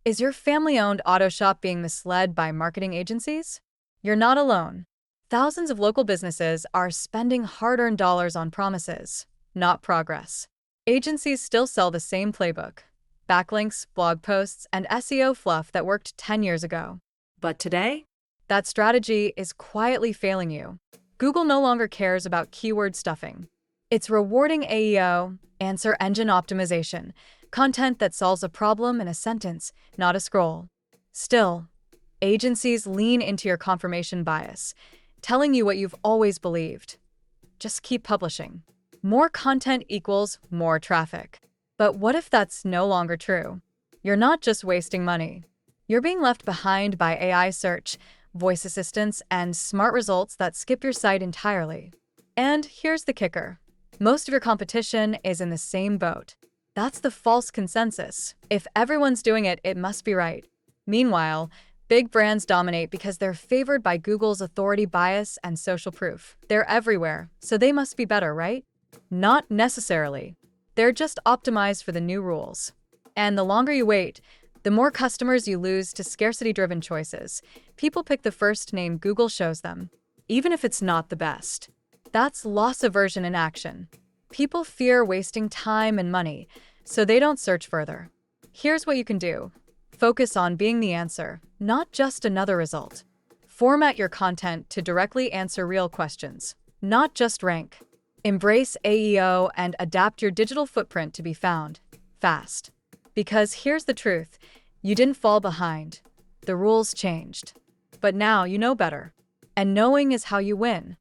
Is your family-owned auto shop being misled by marketing agencies? You're not alone. Thousands of local businesses are spending hard-earned dollars on promises, not progress. Agencies still sell the same playbook: backlinks, blog posts, and SEO fluff that worked 10 years ago. But today, That strategy is quietly failing you. Google no longer cares about keyword stuffing. It's rewarding AEO, answer engine optimization, content that solves a problem in a sentence, not a scroll. Still, agencies lean into your confirmation bias, telling you what you've always believed. Just keep publishing. More content equals more traffic. But what if that's no longer true? You're not just wasting money. You're being left behind by AI search, voice assistants, and smart results that skip your site entirely. And here's the kicker: most of your competition is in the same boat. That's the false consensus. If everyone's doing it, it must be right. Meanwhile, big brands dominate because they're favored by Google's authority bias and social proof. They're everywhere, so they must be better, right? Not necessarily. They're just optimized for the new rules. And the longer you wait, the more customers you lose to scarcity-driven choices. People pick the first name Google shows them, even if it's not the best. That's loss aversion in action. People fear wasting time and money, so they don't search further. Here's what you can do. Focus on being the answer, not just another result. Format your content to directly answer real questions, not just rank. Embrace AEO and adapt your digital footprint to be found fast. Because here's the truth: you didn't fall behind. The rules changed. But now you know better. And knowing is how you win.